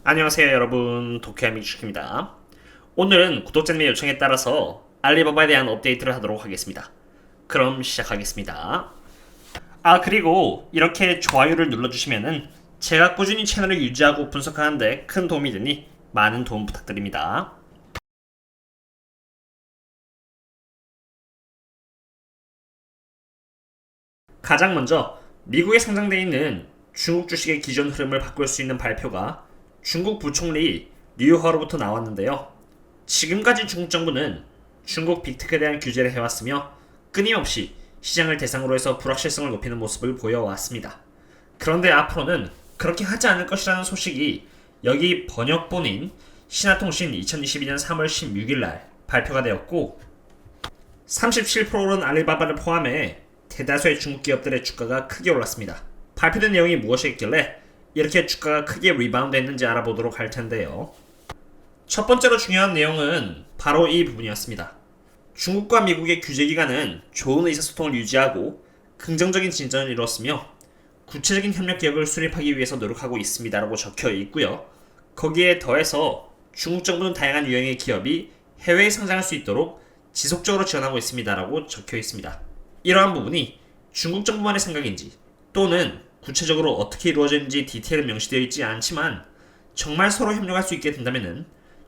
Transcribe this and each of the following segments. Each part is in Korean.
안녕하세요 여러분, 도쿄야미주입니다. 오늘은 구독자님의 요청에 따라서 알리바바에 대한 업데이트를 하도록 하겠습니다. 그럼 시작하겠습니다. 그리고 이렇게 좋아요를 눌러주시면은 제가 꾸준히 채널을 유지하고 분석하는데 큰 도움이 되니 많은 도움 부탁드립니다. 가장 먼저 미국에 상장되어 있는 중국 주식의 기존 흐름을 바꿀 수 있는 발표가 중국 부총리 류허로부터 나왔는데요. 지금까지 중국 정부는 중국 빅테크에 대한 규제를 해왔으며 끊임없이 시장을 대상으로 해서 불확실성을 높이는 모습을 보여왔습니다. 그런데 앞으로는 그렇게 하지 않을 것이라는 소식이 여기 번역본인 신화통신 2022년 3월 16일날 발표가 되었고, 37%는 알리바바를 포함해 대다수의 중국 기업들의 주가가 크게 올랐습니다. 발표된 내용이 무엇이겠길래 이렇게 주가가 크게 리바운드 했는지 알아보도록 할 텐데요. 첫 번째로 중요한 내용은 바로 이 부분이었습니다. 중국과 미국의 규제 기관은 좋은 의사소통을 유지하고 긍정적인 진전을 이루었으며 구체적인 협력 계획을 수립하기 위해서 노력하고 있습니다라고 적혀 있고요. 거기에 더해서 중국 정부는 다양한 유형의 기업이 해외에 상장할 수 있도록 지속적으로 지원하고 있습니다라고 적혀 있습니다. 이러한 부분이 중국 정부만의 생각인지 또는 구체적으로 어떻게 이루어지는지 디테일은 명시되어 있지 않지만 정말 서로 협력할 수 있게 된다면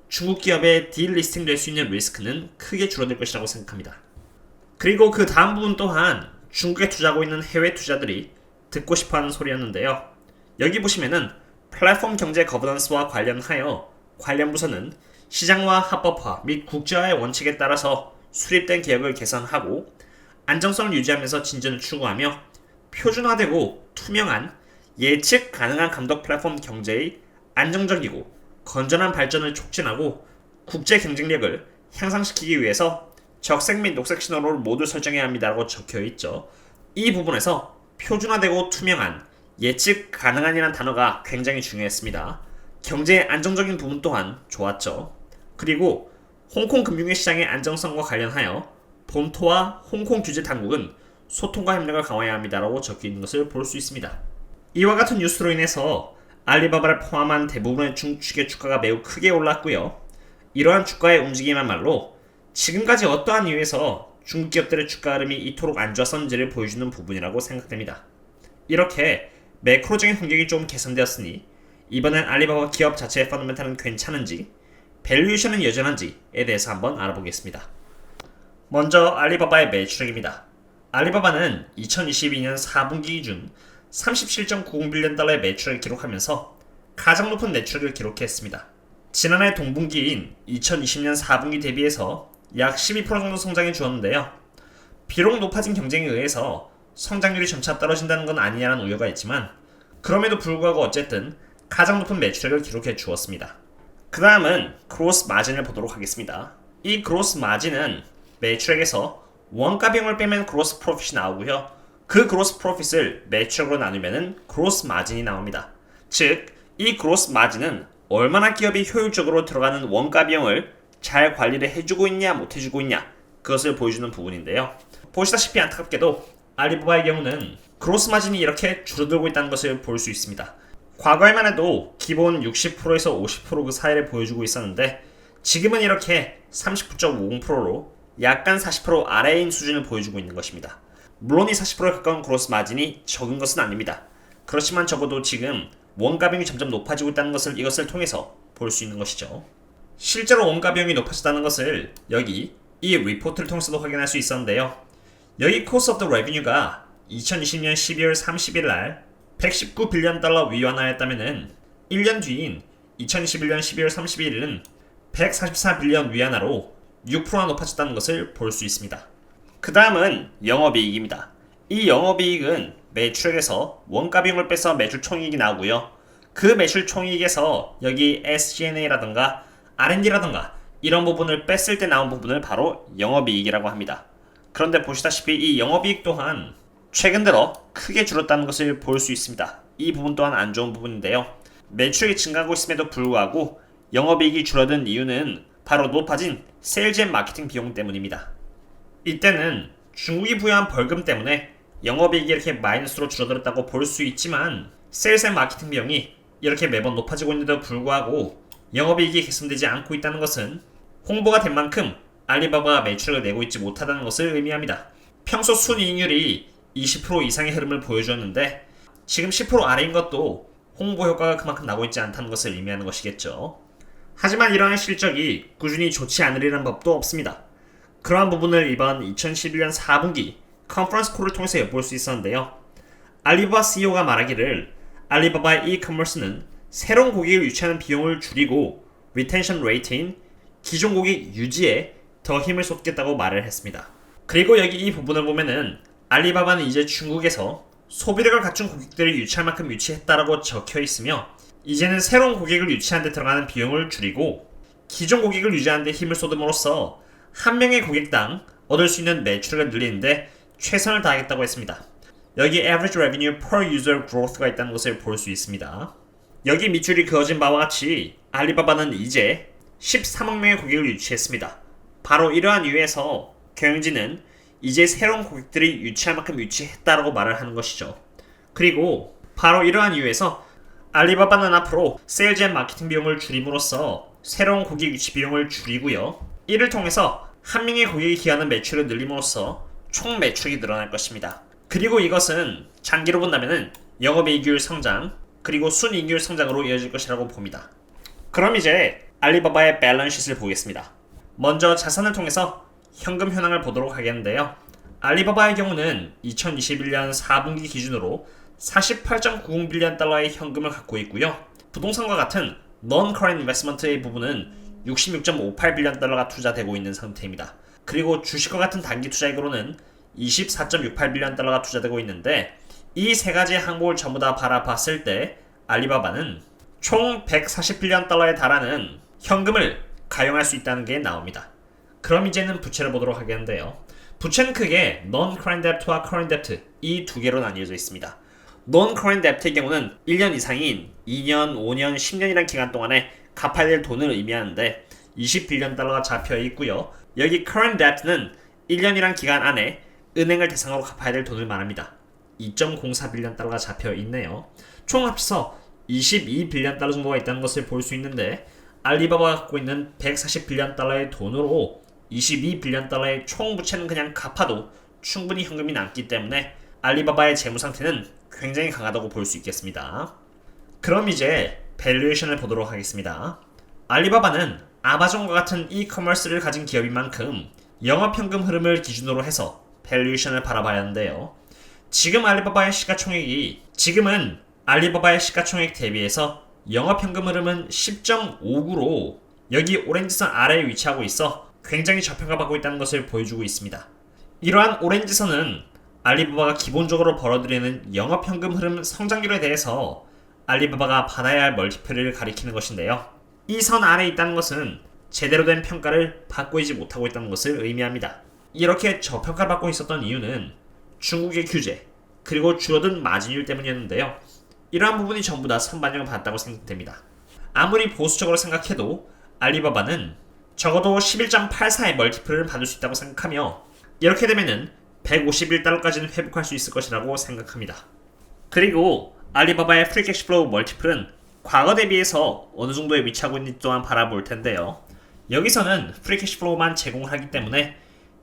중국 기업의 딜리스팅 될 수 있는 리스크는 크게 줄어들 것이라고 생각합니다. 그리고 그 다음 부분 또한 중국에 투자하고 있는 해외 투자들이 듣고 싶어하는 소리였는데요. 여기 보시면은 플랫폼 경제 거버넌스와 관련하여 관련 부서는 시장화 합법화 및 국제화의 원칙에 따라서 수립된 계획을 개선하고 안정성을 유지하면서 진전을 추구하며 표준화되고 투명한 예측 가능한 감독 플랫폼 경제의 안정적이고 건전한 발전을 촉진하고 국제 경쟁력을 향상시키기 위해서 적색 및 녹색 신호를 모두 설정해야 합니다라고 적혀있죠. 이 부분에서 표준화되고 투명한 예측 가능한이라는 단어가 굉장히 중요했습니다. 경제의 안정적인 부분 또한 좋았죠. 그리고 홍콩 금융의 시장의 안정성과 관련하여 본토와 홍콩 규제 당국은 소통과 협력을 강화해야 합니다라고 적혀있는 것을 볼 수 있습니다. 이와 같은 뉴스로 인해서 알리바바를 포함한 대부분의 중국 주식의 주가가 매우 크게 올랐고요. 이러한 주가의 움직임이야말로 지금까지 어떠한 이유에서 중국 기업들의 주가 흐름이 이토록 안 좋았었는지를 보여주는 부분이라고 생각됩니다. 이렇게 매크로적인 환경이 좀 개선되었으니 이번엔 알리바바 기업 자체의 펀더멘탈은 괜찮은지 밸류에이션은 여전한지에 대해서 한번 알아보겠습니다. 먼저 알리바바의 매출액입니다. 알리바바는 2022년 4분기 기준 37.90빌리언 달러의 매출을 기록하면서 가장 높은 매출을 기록했습니다. 지난해 동분기인 2020년 4분기 대비해서 약 12% 정도 성장해 주었는데요. 비록 높아진 경쟁에 의해서 성장률이 점차 떨어진다는 건 아니냐는 우려가 있지만 그럼에도 불구하고 어쨌든 가장 높은 매출액을 기록해 주었습니다. 그 다음은 그로스 마진을 보도록 하겠습니다. 이 그로스 마진은 매출액에서 원가 비용을 빼면 그로스 프로핏이 나오고요. 그 그로스 프로핏을 매출액으로 나누면 그로스 마진이 나옵니다. 즉, 이 그로스 마진은 얼마나 기업이 효율적으로 들어가는 원가 비용을 잘 관리를 해주고 있냐 못 해주고 있냐 그것을 보여주는 부분인데요. 보시다시피 안타깝게도 알리바바의 경우는 그로스 마진이 이렇게 줄어들고 있다는 것을 볼 수 있습니다. 과거에만 해도 기본 60%에서 50% 그 사이를 보여주고 있었는데 지금은 이렇게 39.50%로 약간 40% 아래인 수준을 보여주고 있는 것입니다. 물론 이 40%에 가까운 그로스 마진이 적은 것은 아닙니다. 그렇지만 적어도 지금 원가 비용이 점점 높아지고 있다는 것을 이것을 통해서 볼 수 있는 것이죠. 실제로 원가 비용이 높아졌다는 것을 여기 이 리포트를 통해서도 확인할 수 있었는데요. 여기 Cost of the Revenue가 2020년 12월 30일 날 119빌리언 달러 위안화였다면 1년 뒤인 2021년 12월 31일은 144빌리언 위안화로 6%나 높아졌다는 것을 볼 수 있습니다. 그 다음은 영업이익입니다. 이 영업이익은 매출액에서 원가 비용을 빼서 매출 총이익이 나오고요. 그 매출 총이익에서 여기 SG&A라던가 R&D라던가 이런 부분을 뺐을 때 나온 부분을 바로 영업이익이라고 합니다. 그런데 보시다시피 이 영업이익 또한 최근 들어 크게 줄었다는 것을 볼 수 있습니다. 이 부분 또한 안 좋은 부분인데요. 매출액이 증가하고 있음에도 불구하고 영업이익이 줄어든 이유는 바로 높아진 세일즈 앤 마케팅 비용 때문입니다. 이때는 중국이 부여한 벌금 때문에 영업이익이 이렇게 마이너스로 줄어들었다고 볼 수 있지만 세일즈 앤 마케팅 비용이 이렇게 매번 높아지고 있는데도 불구하고 영업이익이 개선되지 않고 있다는 것은 홍보가 된 만큼 알리바바가 매출을 내고 있지 못하다는 것을 의미합니다. 평소 순이익률이 20% 이상의 흐름을 보여주었는데 지금 10% 아래인 것도 홍보 효과가 그만큼 나고 있지 않다는 것을 의미하는 것이겠죠. 하지만 이러한 실적이 꾸준히 좋지 않으리란 법도 없습니다. 그러한 부분을 이번 2011년 4분기 컨퍼런스 콜을 통해서 엿볼 수 있었는데요. 알리바바 CEO가 말하기를 알리바바의 이커머스는 새로운 고객을 유치하는 비용을 줄이고 리텐션 레이트인 기존 고객 유지에 더 힘을 쏟겠다고 말을 했습니다. 그리고 여기 이 부분을 보면은 알리바바는 이제 중국에서 소비력을 갖춘 고객들을 유치할 만큼 유치했다라고 적혀 있으며 이제는 새로운 고객을 유치하는 데 들어가는 비용을 줄이고 기존 고객을 유지하는 데 힘을 쏟음으로써 한 명의 고객당 얻을 수 있는 매출을 늘리는데 최선을 다하겠다고 했습니다. 여기 Average Revenue Per User Growth가 있다는 것을 볼 수 있습니다. 여기 밑줄이 그어진 바와 같이 알리바바는 이제 13억 명의 고객을 유치했습니다. 바로 이러한 이유에서 경영진은 이제 새로운 고객들이 유치할 만큼 유치했다라고 말을 하는 것이죠. 그리고 바로 이러한 이유에서 알리바바는 앞으로 세일즈 앤 마케팅 비용을 줄임으로써 새로운 고객 유치 비용을 줄이고요. 이를 통해서 한 명의 고객이 기여하는 매출을 늘림으로써 총 매출이 늘어날 것입니다. 그리고 이것은 장기로 본다면 영업이익률 성장 그리고 순이익률 성장으로 이어질 것이라고 봅니다. 그럼 이제 알리바바의 밸런스시트를 보겠습니다. 먼저 자산을 통해서 현금 현황을 보도록 하겠는데요. 알리바바의 경우는 2021년 4분기 기준으로 48.90빌리언 달러의 현금을 갖고 있고요. 부동산과 같은 Non-Current Investment의 부분은 66.58빌리언 달러가 투자되고 있는 상태입니다. 그리고 주식과 같은 단기 투자액으로는 24.68빌리언 달러가 투자되고 있는데 이 세 가지 항목을 전부 다 바라봤을 때 알리바바는 총 140빌리언 달러에 달하는 현금을 가용할 수 있다는 게 나옵니다. 그럼 이제는 부채를 보도록 하겠는데요. 부채는 크게 Non-Current Debt와 Current Debt 이 두 개로 나뉘어져 있습니다. Non-Current Debt의 경우는 1년 이상인 2년, 5년, 10년이라는 기간 동안에 갚아야 될 돈을 의미하는데 20빌리언 달러가 잡혀 있고요. 여기 Current Debt는 1년이란 기간 안에 은행을 대상으로 갚아야 될 돈을 말합니다. 2.04빌리언 달러가 잡혀 있네요. 총 합쳐서 22빌리언 달러 정도가 있다는 것을 볼 수 있는데 알리바바가 갖고 있는 140빌리언 달러의 돈으로 22빌리언 달러의 총 부채는 그냥 갚아도 충분히 현금이 남기 때문에 알리바바의 재무 상태는 굉장히 강하다고 볼 수 있겠습니다. 그럼 이제 밸류에이션을 보도록 하겠습니다. 알리바바는 아마존과 같은 이커머스를 가진 기업인 만큼 영업현금 흐름을 기준으로 해서 밸류에이션을 바라봐야 하는데요. 지금은 알리바바의 시가총액 대비해서 영업현금 흐름은 10.59로 여기 오렌지선 아래에 위치하고 있어 굉장히 저평가받고 있다는 것을 보여주고 있습니다. 이러한 오렌지선은 알리바바가 기본적으로 벌어들이는 영업현금 흐름 성장률에 대해서 알리바바가 받아야 할 멀티플을 가리키는 것인데요. 이 선 아래에 있다는 것은 제대로 된 평가를 받고 있지 못하고 있다는 것을 의미합니다. 이렇게 저평가를 받고 있었던 이유는 중국의 규제 그리고 줄어든 마진율 때문이었는데요. 이러한 부분이 전부 다 선반영을 받았다고 생각됩니다. 아무리 보수적으로 생각해도 알리바바는 적어도 11.84의 멀티플을 받을 수 있다고 생각하며 이렇게 되면은 151달러까지는 회복할 수 있을 것이라고 생각합니다. 그리고 알리바바의 프리 캐시플로우 멀티플은 과거 대비해서 어느 정도에 위치하고 있는지 또한 바라볼 텐데요. 여기서는 프리 캐시플로우만 제공을 하기 때문에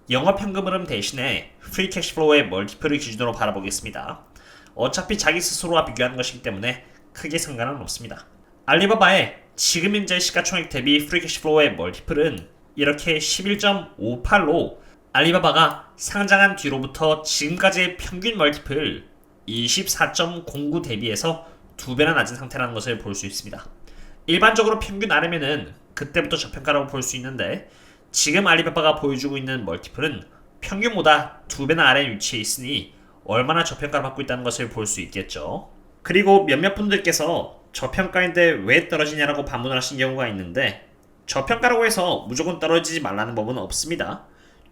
영업현금 흐름 대신에 프리 캐시플로우의 멀티플을 기준으로 바라보겠습니다. 어차피 자기 스스로와 비교하는 것이기 때문에 크게 상관은 없습니다. 알리바바의 지금 현재 시가총액 대비 프리 캐시플로우의 멀티플은 이렇게 11.58로 알리바바가 상장한 뒤로부터 지금까지의 평균 멀티플 24.09 대비해서 2배나 낮은 상태라는 것을 볼 수 있습니다. 일반적으로 평균 아래면은 그때부터 저평가라고 볼 수 있는데 지금 알리바바가 보여주고 있는 멀티플은 평균보다 2배나 아래에 위치해 있으니 얼마나 저평가를 받고 있다는 것을 볼 수 있겠죠. 그리고 몇몇 분들께서 저평가인데 왜 떨어지냐라고 반문을 하신 경우가 있는데 저평가라고 해서 무조건 떨어지지 말라는 법은 없습니다.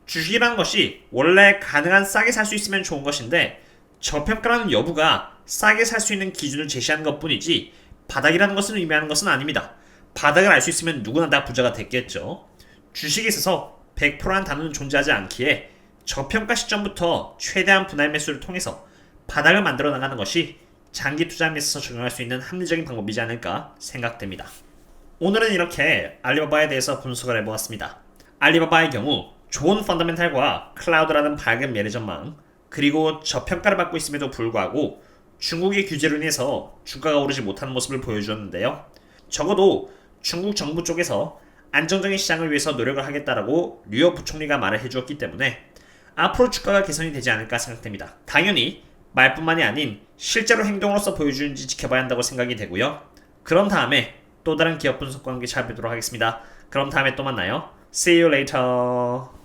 주식이라는 것이 원래 가능한 싸게 살 수 있으면 좋은 것인데 저평가라는 여부가 싸게 살 수 있는 기준을 제시하는 것 뿐이지 바닥이라는 것을 의미하는 것은 아닙니다. 바닥을 알 수 있으면 누구나 다 부자가 됐겠죠. 주식에 있어서 100%라는 단어는 존재하지 않기에 저평가 시점부터 최대한 분할 매수를 통해서 바닥을 만들어 나가는 것이 장기 투자에 있어서 적용할 수 있는 합리적인 방법이지 않을까 생각됩니다. 오늘은 이렇게 알리바바에 대해서 분석을 해보았습니다. 알리바바의 경우 좋은 펀더멘탈과 클라우드라는 밝은 미래 전망, 그리고 저평가를 받고 있음에도 불구하고 중국의 규제로 인해서 주가가 오르지 못하는 모습을 보여주었는데요. 적어도 중국 정부 쪽에서 안정적인 시장을 위해서 노력을 하겠다라고 류어 부총리가 말을 해주었기 때문에 앞으로 주가가 개선이 되지 않을까 생각됩니다. 당연히 말뿐만이 아닌 실제로 행동으로서 보여주는지 지켜봐야 한다고 생각이 되고요. 그런 다음에 또 다른 기업 분석과 함께 찾아뵙도록 하겠습니다. 그럼 다음에 또 만나요. See you later.